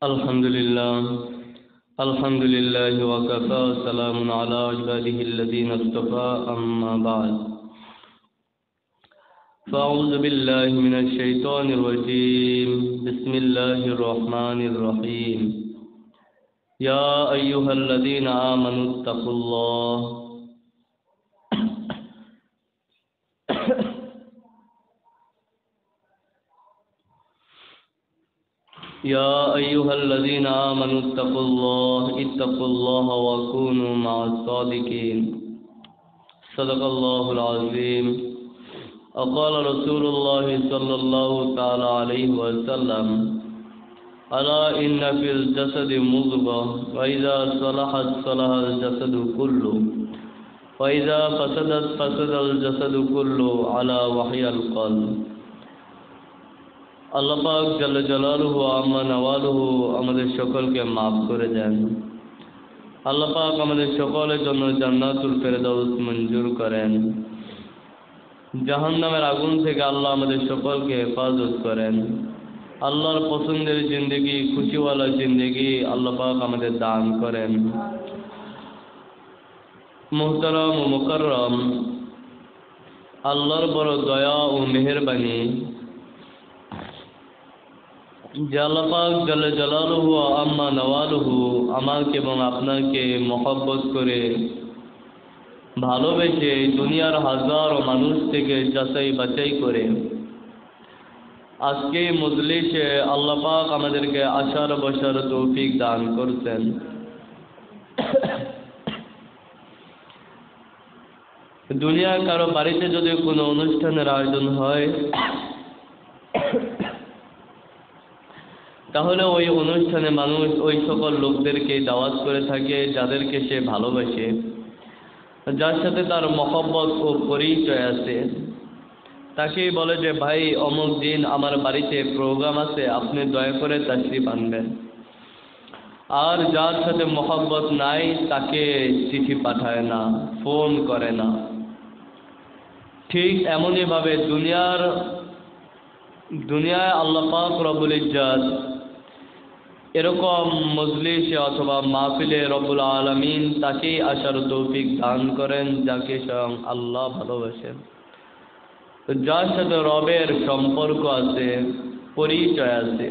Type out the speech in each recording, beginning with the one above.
الحمد لله وكفى سلام على عباده الذين اصطفى أما بعد فأعوذ بالله من الشيطان الرجيم بسم الله الرحمن الرحيم يا أيها الذين آمنوا اتقوا الله يا أيها الذين آمنوا اتقوا الله وكونوا مع الصادقين صدق الله العظيم وقال رسول الله صلى الله تعالى عليه وسلم ألا إن في الجسد مضغة وإذا صلحت صلح الجسد كله وإذا فسدت فسد الجسد كله على وحي القلب আল্লাহ পাক জাল্লা জালালুহু আম্মা নওয়ালুহু আমাদের সকলকে মাফ করে দেন। আল্লাহ পাক আমাদের সকলের জন্য জান্নাতুল ফেরদাউস মঞ্জুর করেন। জাহান্নামের আগুন থেকে আল্লাহ আমাদের সকলকে হেফাজত করেন। আল্লাহর পছন্দের জিন্দেগি, খুশিওয়ালা জিন্দেগি আল্লাহ পাক আমাদের দান করেন। মুহতারাম ও মুকাররম, আল্লাহর বড় দয়া ও মেহেরবানি যে আল্লাহ পাক জাল্লা জালালুহু আম্মা নওয়ালুহু আমাকে এবং আপনাকে মহব্বত করে ভালোবেসে দুনিয়ার হাজারো মানুষ থেকে যাচাই বাছাই করে আজকে মজলিসে আল্লাহ পাক আমাদেরকে আসার বসার তৌফিক দান করছেন। দুনিয়ার কারো বাড়িতে যদি কোনো অনুষ্ঠানের আয়োজন হয় তাহলে ওই অনুষ্ঠানে মানুষ ওই সকল লোকদেরকে দাওয়াত করে থাকে যাদেরকে সে ভালোবাসে, যার সাথে তার মহব্বত ও পরিচয় আছে। তাকেই বলে যে ভাই অমুক দিন আমার বাড়িতে প্রোগ্রাম আছে, আপনি দয়া করে তাশরিফ আনবেন। আর যার সাথে মহব্বত নাই তাকে চিঠি পাঠায় না, ফোন করে না। ঠিক এমনইভাবে দুনিয়ায় আল্লাহ পাক রব্বুল ইজ্জত এরকম মজলিসে অথবা মাহফিলে রব্বুল আলামিন তাকেই আসার তৌফিক দান করেন যাকে স্বয়ং আল্লাহ ভালোবাসেন, যার সাথে রবের সম্পর্ক আছে, পরিচয় আছে।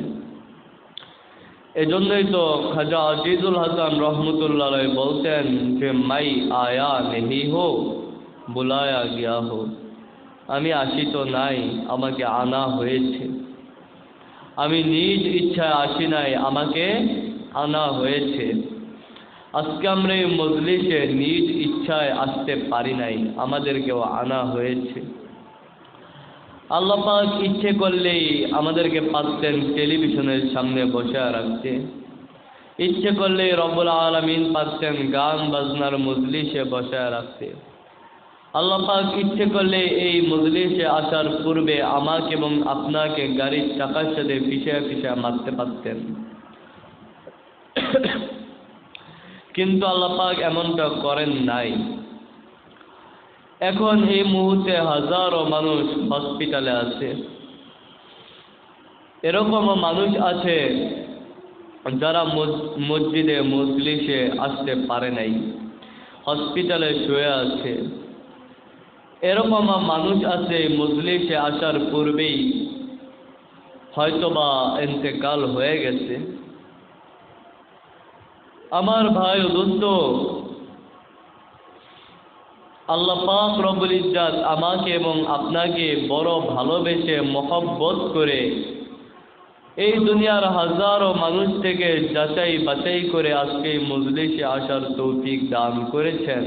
এজন্যই তো খাজা আজিজুল হাসান রহমতুল্লাহ আলাইহি বলতেন যে মাই আয়া নেহি হো বুলায়া গিয়া হো, আমি আসি তো নাই, আমাকে আনা হয়েছে। আমি নিজ ইচ্ছায় আসি নাই, আমাকে আনা হয়েছে। আজকে আমরা এই মজলিসে নিজ ইচ্ছায় আসতে পারি নাই, আমাদেরকেও আনা হয়েছে। আল্লাহ পাক ইচ্ছে করলেই আমাদেরকে পারতেন টেলিভিশনের সামনে বসে রাখতে, ইচ্ছে করলেই রব্বুল আলামিন পারতেন গান বাজনার মজলিসে বসে রাখতে। আল্লাহ পাক ইচ্ছে করলে এই মজলিসে আসার পূর্বে আমাকে এবং আপনাকে গাড়ির চাকার সাথে পিছিয়ে মারতে পারতেন, কিন্তু আল্লাহ পাক এমনটা করেন নাই। এখন এই মুহূর্তে হাজারো মানুষ হসপিটালে আছে। এরকমও মানুষ আছে যারা মসজিদে মজলিসে আসতে পারে নাই, হসপিটালে শুয়ে আছে। এরকম মানুষ আছে মজলিসে আসার পূর্বেই হয়তোবা ইন্তেকাল হয়ে গেছে। আমার ভাই ও দোস্ত, আল্লাহ পাক রব্বুল ইজ্জত আমাকে এবং আপনাকে বড় ভালোবেসে মহব্বত করে এই দুনিয়ার হাজারো মানুষ থেকে যাচাই বাছাই করে আজকে মজলিসে আসার তৌফিক দান করেছেন।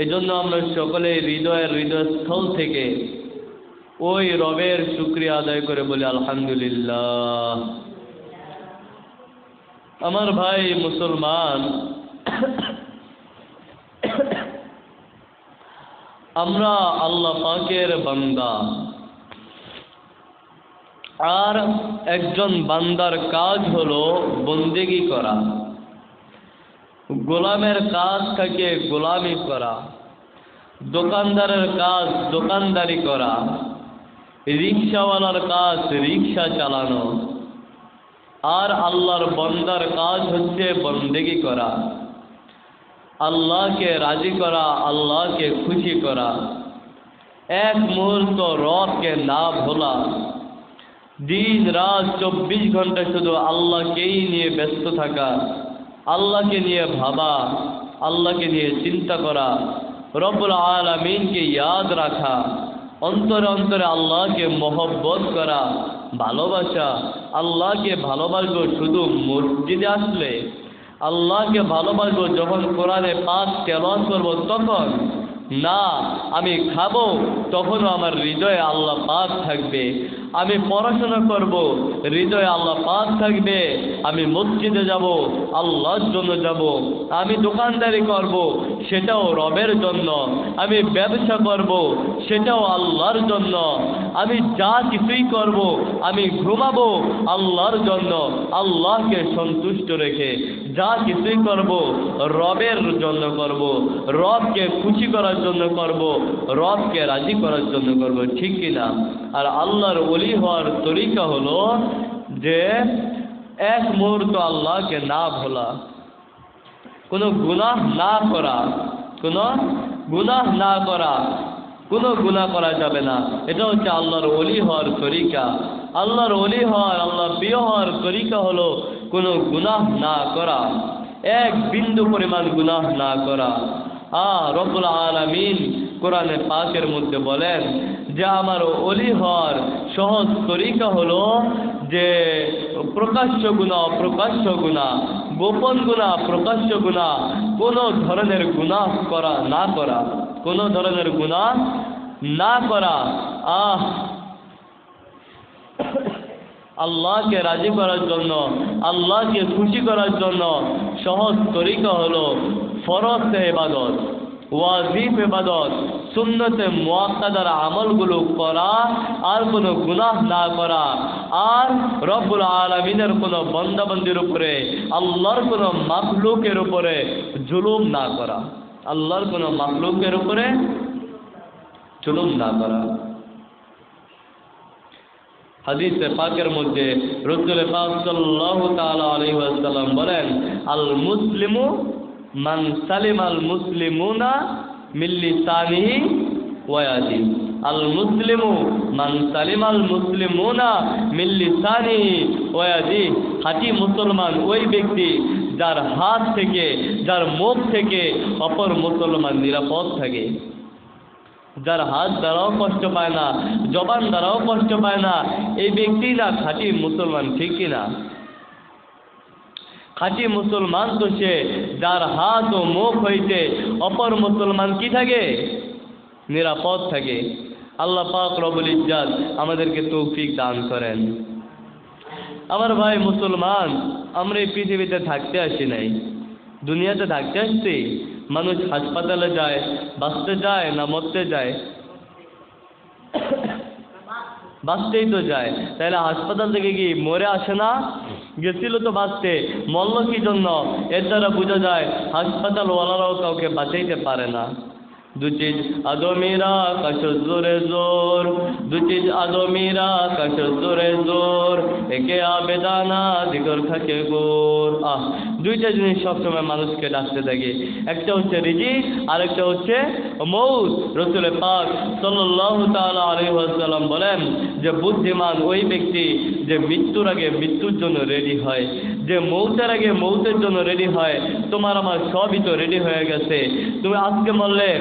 এজন্য আমরা সকলে হৃদয়স্থল থেকে ওই রবের শুকরিয়া আদায় করে বলি আলহামদুলিল্লাহ। আমার ভাই মুসলমান, আমরা আল্লাহ পাকের বান্দা, আর একজন বান্দার কাজ হলো বন্দেগী করা, গোলামের কাজ থেকে গোলামি করা, দোকানদারের কাজ দোকানদারি করা, রিক্সাওয়ালার কাজ রিক্সা চালানো, আর আল্লাহর বান্দার কাজ হচ্ছে বন্দেগী করা, আল্লাহকে রাজি করা, আল্লাহকে খুশি করা, এক মুহূর্ত রবকে না ভোলা, দিন রাত 24 ঘন্টা শুধু আল্লাহকেই নিয়ে ব্যস্ত থাকা, আল্লাহকে নিয়ে ভাবা, আল্লাহকে নিয়ে চিন্তা করা, রব্বুল আলামিনকে ইয়াদ রাখা, অন্তরে অন্তরে আল্লাহকে মহব্বত করা, ভালোবাসা। আল্লাহকে ভালোবাসবো শুধু মসজিদে আসলে, আল্লাহকে ভালোবাসবো যখন কোরআনে পাক তেলাওয়াত করব তখন না, আমি খাবো তখনও আমার হৃদয়ে আল্লাহ পাক থাকবে, আমি পড়াশোনা করব হৃদয়ে আল্লাহ পাক থাকবে, আমি মসজিদে যাব আল্লাহর জন্য যাব, আমি দোকানদারি করব সেটাও রবের জন্য, আমি ব্যবসা করব সেটাও আল্লাহর জন্য, আমি যা কিছুই করব আমি ঘুমাবো আল্লাহর জন্য, আল্লাহকে সন্তুষ্ট রেখে যা কিছুই করব রবের জন্য করব, রবকে খুশি করার জন্য করব, রবকে রাজি করার জন্য করব, ঠিক কিনা? আর আল্লাহর ওলি হওয়ার তরিকা হলো যে এক মুহূর্ত আল্লাহকে না ভোলা, কোনো গুনাহ না করা, কোনো গুনাহ না করা, কোনো গুনাহ করা যাবে না। এটা হচ্ছে আল্লাহর ওলি হওয়ার তরিকা। আল্লাহর ওলি হওয়ার, আল্লাহ প্রিয় হওয়ার তরিকা হলো কোনো গুনাহ না করা, এক বিন্দু পরিমাণ গুনাহ না করা। রব্বুল আলামিন কোরআনে পাকের মধ্যে বলেন যে আমার ওলি হওয়ার সহজ তরিকা হলো যে প্রকাশ্য গুনাহ, অপ্রকাশ্য গুনাহ, গোপন গুনাহ, প্রকাশ্য গুনাহ, কোনো ধরনের গুনাহ করা না করা, কোনো ধরনের গুনাহ না করা। আল্লাহকে রাজি করার জন্য, আল্লাহকে খুশি করার জন্য সহজ তরিকা হলো ফরজ ইবাদত, ওয়াজিব ইবাদত, সুন্নতে মুআক্কাদার আমলগুলো করা, আর কোনো গুনাহ না করা, আর রব্বুল আলামিনের কোনো বান্দাবান্দির উপরে, আল্লাহর কোনো মাখলুকের উপরে জুলুম না করা, আল্লাহর কোনো মাখলুকের উপরে জুলুম না করা। হাদিসে পাকের মধ্যে রাসূল পাক সাল্লাল্লাহু তাআলা আলাইহি ওয়াসাল্লাম বলেন, আল মুসলিমু মান সালিমাল মুসলিমুনা মিন লিসানিহি ওয়া ইয়াদিহি। আল মুসলিমু মান সালিমাল মুসলিমুনা মিন লিসানিহি ওয়া ইয়াদিহি। খাঁটি মুসলমান ওই ব্যক্তি যার হাত থেকে, যার মুখ থেকে অপর মুসলমান নিরাপদ থাকে, যার হাত দ্বারাও কষ্ট পায় না, জবান দ্বারাও কষ্ট পায় না, এই ব্যক্তি না খাঁটি মুসলমান, ঠিক কিনা? খাঁটি মুসলমান তো সে যার হাত ও মুখ হইতে অপর মুসলমান কি থাকে? নিরাপদ থাকে। আল্লাহ পাক রব্বুল ইজ্জত আমাদেরকে তৌফিক দান করেন। আমার ভাই মুসলমান, আমরা এই পৃথিবীতে থাকতে আসি নাই, দুনিয়াতে থাকতে আসছি। মানুষ হাসপাতালে যায়, বাঁচতে যায় না মরতে যায়? বাঁচতেই তো যায়। তাহলে হাসপাতাল থেকে কি মরে আসে না? গেছিল তো বাঁচতে, মরল কি জন্য? এর দ্বারা বোঝা যায় হাসপাতালওয়ালারাও কাউকে বাঁচাইতে পারে না। दो चीज अदमीरा कशुरे जोर, दो चीज अदमीरा कशुरे जोर, एके आबेदाना दिगर থাকে গোর। দুইটা জিনিস সবসময় মানুষকে ডাকতে থাকে, একটা হচ্ছে রিজিক আর একটা হচ্ছে মৌত। রাসূল পাক সাল্লাল্লাহু তাআলা আলাইহি ওয়াসাল্লাম বলেন যে বুদ্ধিমান ওই ব্যক্তি যে মৃত্যুর আগে মৃত্যুর জন্য রেডি হয়, যে মৌতের আগে মৌতের জন্য রেডি হয়। তোমার আমার সবই তো রেডি হয়ে গেছে। তুমি আজকে মরলে,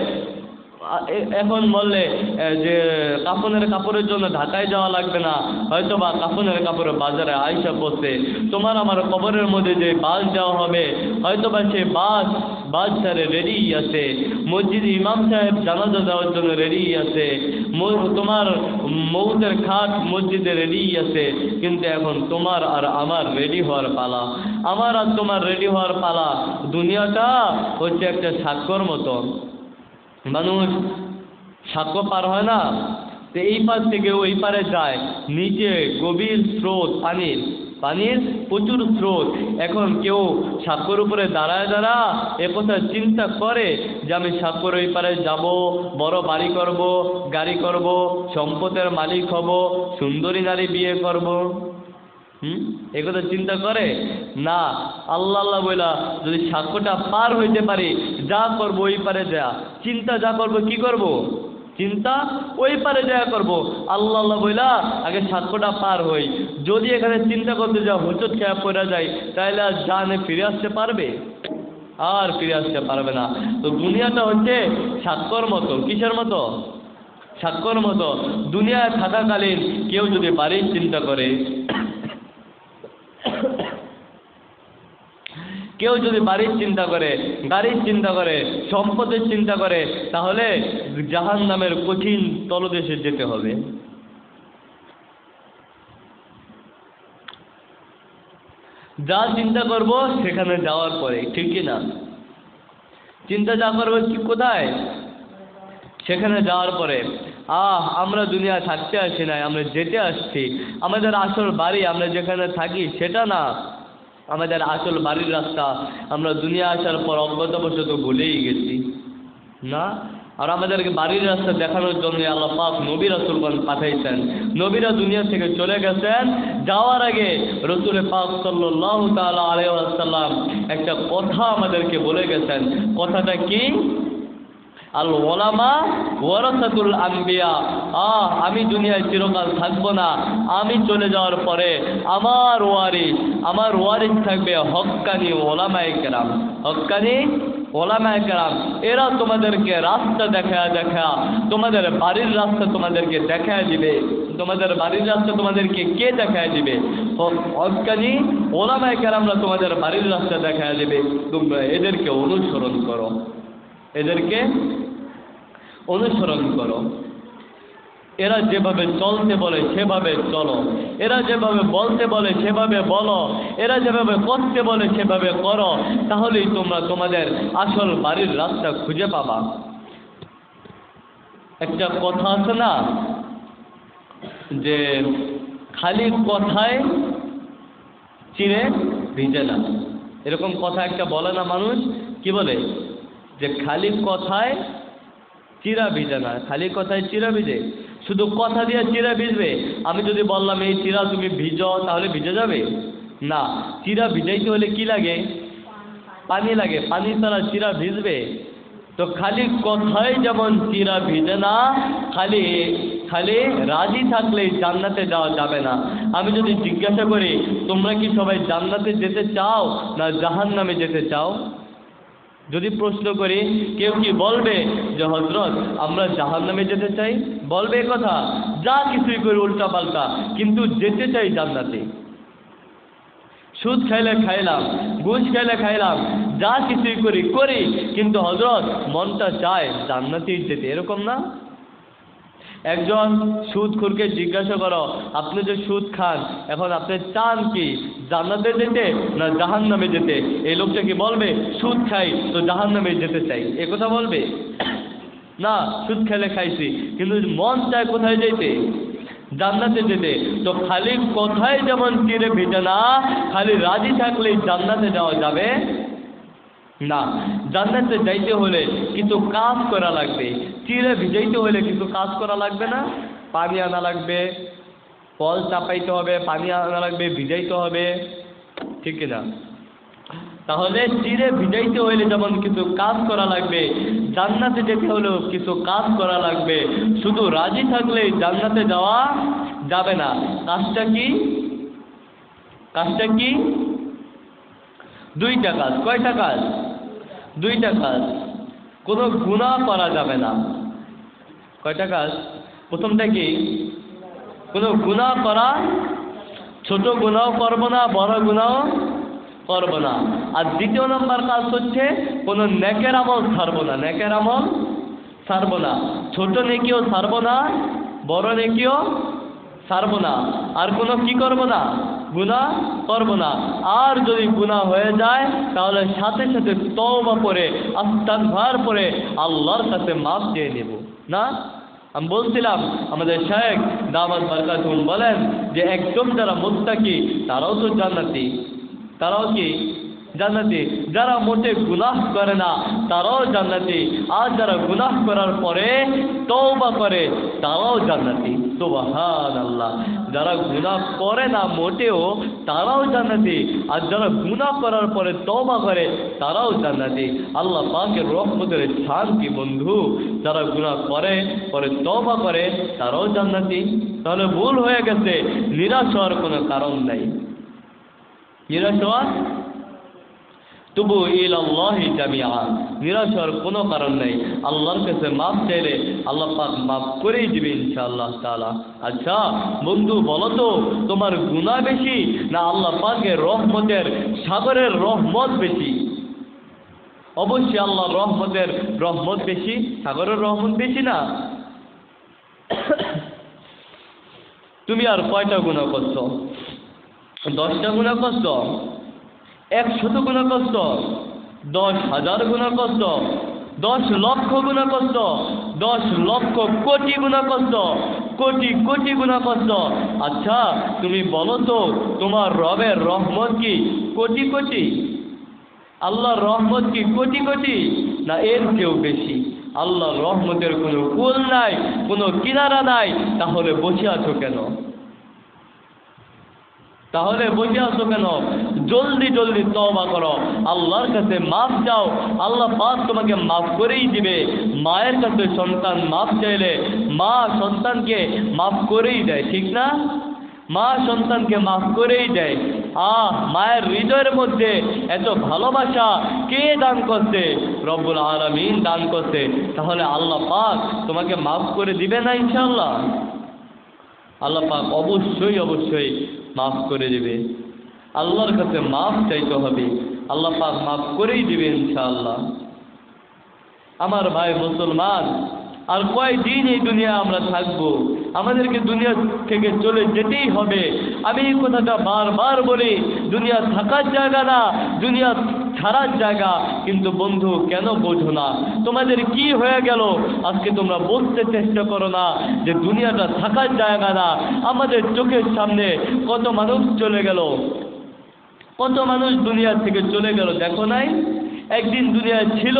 এখন বললে যে কাপড়ের জন্য ঢাকায় যাওয়া লাগবে না, হয়তো বা কাপড়ের কাপড় বাজারে আইসা পড়ছে। তোমার আমার কবরের মধ্যে যে বাস দেওয়া হবে, হয়তো বা সে বাস ছাড়ে রেডি আছে। মসজিদে ইমাম সাহেব জানাজা দেওয়ার জন্য রেডি আছে। তোমার মৌতের খাট মসজিদে রেডি আছে। কিন্তু এখন তোমার আর আমার রেডি হওয়ার পালা, আমার আর তোমার রেডি হওয়ার পালা। দুনিয়াটা হচ্ছে একটা সাক্ষর মতো, মানুষ সাক্ষ্য পার হয় না, তো এই পার থেকে ওই পারে যায়, নিচে গভীর স্রোত, পানির প্রচুর স্রোত। এখন কেউ সাক্ষ্যর উপরে দাঁড়ায় এ কথা চিন্তা করে যে আমি সাক্ষ্যর ওই পারে যাব, বড় বাড়ি করব, গাড়ি করব, সম্পদের মালিক হব, সুন্দরী নারী বিয়ে করব? এই কথা চিন্তা করে না। আল্লাহ আল্লাহ বইলা যদি সাক্ষ্যটা পার হইতে পারি, যা করবো ওই পারে যা, চিন্তা যা করবো, কি করব, চিন্তা ওই পারে যা করব। আল্লাহ আল্লাহ বইলা আগে সাক্ষ্যটা পার হই। যদি এখানে চিন্তা করতে যা হুচট খেয়া পড়া যায়, তাহলে আর জানে ফিরে আসতে পারবে? আর ফিরে আসতে পারবে না। তো দুনিয়াটা হচ্ছে সাক্ষ্যর মতো। কিসের মতো? সাক্ষ্যর মতো। দুনিয়ায় থাকাকালীন কেউ যদি বাড়ির চিন্তা করে, কেউ যদি বাড়ির চিন্তা করে, গাড়ির চিন্তা করে, সম্পদের চিন্তা করে, তাহলে জাহান্নামের কঠিন তলদেশে যেতে হবে। যা চিন্তা করব সেখানে যাওয়ার পরে, ঠিক কি না? চিন্তা যা করবো কোথায়? সেখানে যাওয়ার পরে। আমরা দুনিয়া থাকতে আসি নাই, আমরা যেতে আসছি। আমাদের আসল বাড়ি আমরা যেখানে থাকি সেটা না, আমাদের আসল বাড়ির রাস্তা আমরা দুনিয়া আসার পর অজ্ঞতাবশত ভুলেই গেছি না। আর আমাদেরকে বাড়ির রাস্তা দেখানোর জন্য আল্লাহ পাক নবী রাসূলগণ পাঠাইছেন। নবীরা দুনিয়া থেকে চলে গেছেন, যাওয়ার আগে রাসূল পাক সাল্লাল্লাহু তাআলা আলাইহি ওয়াসাল্লাম একটা কথা আমাদেরকে বলে গেছেন। কথাটা কি? আল উলামা ওয়ারাসাতুল আম্বিয়া। আমি দুনিয়ায় চিরকাল থাকবো না। আমি চলে যাওয়ার পরে আমার ওয়ারিস থাকবে হক্কানি ওলামায়ে কেরাম। হক্কানি ওলামায়ে কেরাম, এরা তোমাদেরকে রাস্তা দেখা তোমাদের বাড়ির রাস্তা তোমাদেরকে দেখায় দিবে। তোমাদের বাড়ির রাস্তা তোমাদেরকে কে দেখায় দিবে? হক্কানি ওলামায়ে কেরামরা তোমাদের বাড়ির রাস্তা দেখায় দিবে। তোমরা এদেরকে অনুসরণ করো, এদেরকে অনুসরণ করো। এরা যেভাবে চলতে বলে সেভাবে চলো, এরা যেভাবে বলতে বলে সেভাবে বলো, এরা যেভাবে করতে বলে সেভাবে করো, তাহলেই তোমরা তোমাদের আসল বাড়ির রাস্তা খুঁজে পাবা। একটা কথা আছে না যে খালি কথায় চিড়ে ভিজে না, এরকম কথা একটা বলে না মানুষ? কি বলে? যে খালি কথায় চিরা ভিজে না। খালি কথায় চিরা ভিজে? শুধু কথা দিয়ে চিরা ভিজবে? আমি যদি বললাম এই চিরা তুমি ভিজো, তাহলে ভিজে যাবে না। চিরা ভিজাইতে হলে কি লাগে? পানি লাগে। পানি ছাড়া চিরা ভিজবে? তো খালি কথায় যেমন চিরা ভিজে না, খালি রাজি থাকলেই জান্নাতে যাওয়া যাবে না। আমি যদি জিজ্ঞাসা করি তোমরা কি সবাই জান্নাতে যেতে চাও না জাহান্নামে যেতে চাও? যদি প্রশ্ন করি, কেউ কি বলবে যে হযরত আমরা জাহান্নামে যেতে চাই? বলবে কথা? যা কিছুই করি উল্টা পাল্টা, কিন্তু যেতে চাই জান্নাতে। সুদ খাইলে খাইলাম, ঘুষ খাইলে খাইলাম, যা কিছুই করি, কিন্তু হযরত মনটা চায় জান্নাতেই যেতে, এরকম না? একজন সুদখোরকে জিজ্ঞাসা করো, আপনি যে সুদ খান এখন আপনি চান কি, জান্নাতে যেতে না জাহান্নামে যেতে? এই লোকটা কি বলবে সুদ খাই তো জাহান্নামে যেতে চাই? এ কথা বলবে না। সুদ খেলে খাইছি, কিন্তু মন চায় কোথায় যেতে? জান্নাতে যেতে। তো খালি কথায় যেমন চিরে ভিজে না, খালি রাজি থাকলেই জান্নাতে যাওয়া যাবে না। জান্নাতে যাইতে হলে কিছু কাজ করা লাগবে। চিরে ভিজাইতে হলে কিছু কাজ করা লাগবে না? পানি আনা লাগবে, ফল চাপাইতে হবে, পানি আনা লাগবে, ভিজাইতে হবে, ঠিক না? তাহলে চিরে ভিজাইতে হইলে যেমন কিছু কাজ করা লাগবে, জান্নাতে যেতে হলেও কিছু কাজ করা লাগবে। শুধু রাজি থাকলেই জান্নাতে যাওয়া যাবে না। কাজটা কি? কাজটা কি? দুইটা কাজ। কয়টা কাজ? দুইটা কাজ। কোনো গুনাহ করা যাবে না। কয়টা কাজ? প্রথমটা কি? কোনো গুনাহ করা, ছোট গুনাহ করব না, বড় গুনাহ করব না। আর দ্বিতীয় নম্বর কাজ হচ্ছে কোনো নেকের আমল ছাড়বো না। নেকের আমল ছাড়বো না। ছোট নেকিও ছাড়বো না, বড় নেকিও ছাড়বো না। আর কোনো কি করব না? গুনাহ করব না। আর যদি গুনাহ হয়ে যায় তাহলে সাথে সাথে তওবা করে ইস্তিগফার করে আল্লাহর কাছে মাফ চেয়ে নেব না। আমি বলছিলাম আমাদের শায়েখ দামাত বারকাতুহুম বলেন যে একদম যারা মুত্তাকি তারাও তো জান্নাতি। তারাও কি? জান্নাতি। যারা মোটে গুনাহ করে না তারাও জান্নাতি। আর যারা গুনাহ করার পরে তওবা করে তারাও জান্নাতি। সুবহানাল্লাহ। যারা গুনাহ করে না মোটেও তারাও জান্নাতি, আর যারা গুনাহ করার পরে তওবা করে তারাও জান্নাতি। আল্লাহ পাকের রহমতের শান কি বন্ধু! যারা গুনাহ করে পরে তওবা করে তারাও জান্নাতি। তাহলে ভুল হয়ে গেছে, নিরাশ হওয়ার কোনো কারণ নাই। নিরাশ হওয়ার তুবু ইলাল্লাহি জামিআ, নিরাশ হওয়ার কোনো কারণ নেই। আল্লাহর কাছে মাফ চাইলে আল্লাহ পাক মাফ করেই দিবে ইনশাআল্লাহ তাআলা। আচ্ছা বন্ধু, বলো তো তোমার গুনাহ বেশি না আল্লাহ পাকের রহমতের সাগরের রহমত বেশি? অবশ্যই আল্লাহর রহমতের রহমত বেশি, সাগরের রহমত বেশি না। তুমি আর কয়টা গুনাহ করছো? 10টা গুনাহ করছো? 100 গুনাহ করছো? 10,000 গুনাহ করছো? 10 লক্ষ গুনাহ করছো? 10 লক্ষ কোটি গুনাহ করছো? কোটি কোটি গুনাহ করছো? আচ্ছা তুমি বলো তো তোমার রবের রহমত কি কোটি কোটি? আল্লাহর রহমত কি কোটি কোটি না এর চেয়েও বেশি? আল্লাহর রহমতের কোনো কুল নাই, কোনো কিনারা নাই। তাহলে বসে আছো কেন? তাহলে বসে আছো কেন? জলদি জলদি তওবা করো, আল্লাহর কাছে মাফ চাও, আল্লাহ পাক তোমাকে মাফ করেই দিবে। মায়ের কাছে সন্তান মাফ চাইলে মা সন্তানকে মাফ করেই দেয়, ঠিক না? মা সন্তানকে মাফ করেই দেয়। মায়ের হৃদয়ের মধ্যে এত ভালোবাসা কে দান করছে? রব্বুল আলামিন দান করছে। তাহলে আল্লাহ পাক তোমাকে মাফ করে দিবে না ইনশাআল্লাহ? আল্লাহ পাক অবশ্যই অবশ্যই মাফ করে দিবে। আল্লাহর কাছে মাফ চাইতে হবে, আল্লাহ পাক মাফ করেই দিবে ইনশাআল্লাহ। আমার ভাই মুসলমান, আর কয়দিন এই দুনিয়া আমরা থাকবো? আমাদেরকে দুনিয়া থেকে চলে যেতেই হবে। আমি এই কথাটা বারবার বলি, দুনিয়া থাকার জায়গা না, দুনিয়া ছাড়ার জায়গা। কিন্তু বন্ধু কেন বোঝো না? তোমাদের কি হয়ে গেল আজকে তোমরা বুঝতে চেষ্টা করো না যে দুনিয়াটা থাকার জায়গা না। আমাদের চোখের সামনে কত মানুষ চলে গেল, কত মানুষ দুনিয়া থেকে চলে গেল, দেখো নাই? একদিন দুনিয়ায় ছিল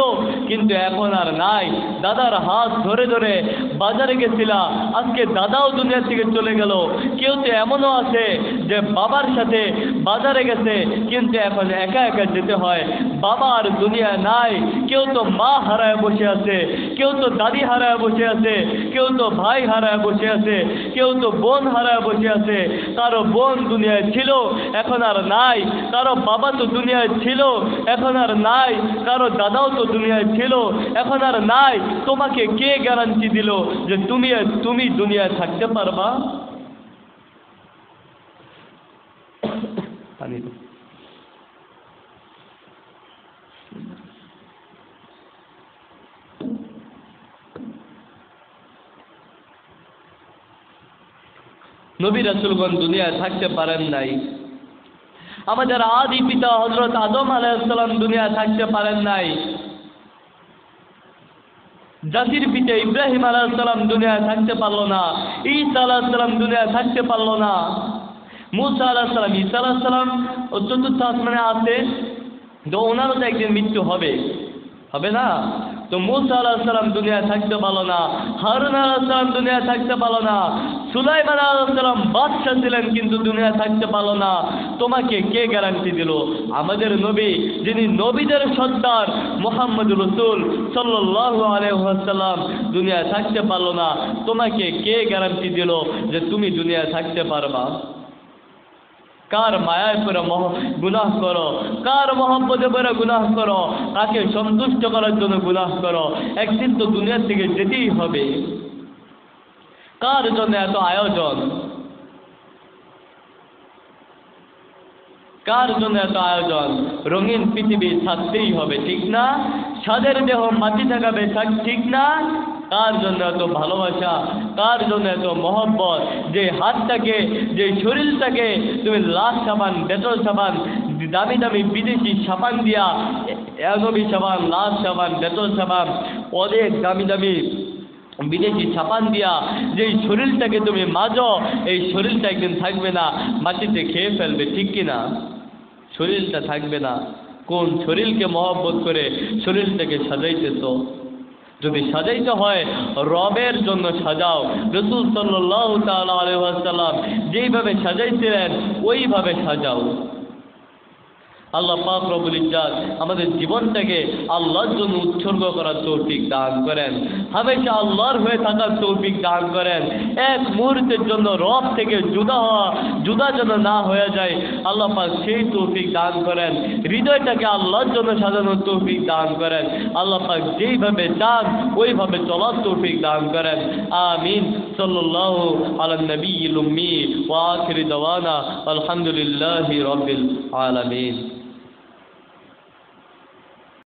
কিন্তু এখন আর নাই। দাদার হাত ধরে ধরে বাজারে গেছিলাম, আজকে দাদাও দুনিয়া থেকে চলে গেল। কেউ তো এমনও আছে যে বাবার সাথে বাজারে গেছে কিন্তু এখন একা একা যেতে হয়, বাবা আর দুনিয়া নাই। কেউ তো মা হারায় বসে আছে, কেউ তো দাদি হারায় বসে আছে, কেউ তো ভাই হারায় বসে আছে, কেউ তো বোন হারায় বসে আছে। কারো বোন দুনিয়ায় ছিল এখন আর নাই, কারো বাবা তো দুনিয়ায় ছিল এখন আর নাই, কারো দাদাও তো দুনিয়ায় ছিল এখন আর নাই। তোমাকে কে গ্যারান্টি দিল যে তুমি দুনিয়ায় থাকতে পারবা? নবী রাসূলগণ দুনিয়ায় থাকতে পারেন নাই। আমাদের আদি পিতা হযরত আদম আলাইহিস সালাম দুনিয়ায় থাকতে পারেন নাই। জাতির পিতা ইব্রাহিম আলাইহিস সালাম দুনিয়ায় থাকতে পারলো না। ঈসা আলাইহিস সালাম দুনিয়ায় থাকতে পারলো না। মুসা আলাইহিস সালাম, ঈসা আলাইহিস সালাম চতুর্থ আসমানে আছে, তো ওনারও তো একদিন মৃত্যু হবে, হবে না? তো মুসা আলাইহিস সালাম দুনিয়ায় থাকতে পারলো না, হারুন আলাইহিস সালাম দুনিয়ায় থাকতে পারলো না, সুলাইমান আলাইহিস সালাম বাদশা ছিলেন কিন্তু দুনিয়ায় থাকতে পারলো না। তোমাকে কে গ্যারান্টি দিল? আমাদের নবী, যিনি নবীদের সর্দার মুহাম্মদ রাসূল সাল্লাল্লাহু আলাইহি ওয়াসাল্লাম দুনিয়ায় থাকতে পারলো না। তোমাকে কে গ্যারান্টি দিল যে তুমি দুনিয়ায় থাকতে পারবা? কার মায়ায় পরে গুনাহ করো, কার মহব্বতে পরে গুনাহ করো, কাকে সন্তুষ্ট করার জন্য গুনাহ করো? একদিন তো দুনিয়া থেকে যেতেই হবে। কার জন্য এত আয়োজন? কার জন্য এত আয়োজন? রঙিন পৃথিবী থাকতেই হবে, ঠিক না? সাদের দেহ মাটি থাকাবে, ঠিক না? কার জন্য এত ভালোবাসা, কার জন্য এত মহব্বত? যে হাতটাকে, যে শরীরটাকে তুমি লাখ সাবান, ডেটল সাবান, দামি দামি বিদেশি সাবান দিয়া, নবী সাবান, লাখ সাবান, ডেটল সাবান, অনেক দামি দামি বিদেশি সাবান দিয়া যেই শরীরটাকে তুমি মাজো, এই শরীরটা একদিন থাকবে না, মাটিতে খেয়ে ফেলবে, ঠিক কিনা? শরীরটা থাকবে না। কোন শরীরকে মহব্বত করে শরীরটাকে সাজাইতেছ? যদি সাজাইতে হয় রবের জন্য সাজাও। রাসূল সাল্লাল্লাহু তাআলা আলাইহি ওয়াসাল্লাম যেইভাবে সাজাইছিলেন ওইভাবে সাজাও। আল্লাহ পাক রব্বুল ইজ্জত আমাদের জীবনটাকে আল্লাহর জন্য উৎসর্গ করার তৌফিক দান করেন, হামেশা আল্লাহর হয়ে থাকার তৌফিক দান করেন। এক মুহূর্তের জন্য রব থেকে জুদা যেন না হয়ে যায়, আল্লাহ পাক সেই তৌফিক দান করেন। হৃদয়টাকে আল্লাহর জন্য সাজানোর তৌফিক দান করেন। আল্লাহ পাক যেইভাবে চান ওইভাবে চলার তৌফিক দান করেন। আমিন। সাল্লাল্লাহু আলা নবিয়্যিল উম্মি ওয়া আখিরি দাওয়ানা আলহামদুলিল্লাহি রাব্বিল আলামিন।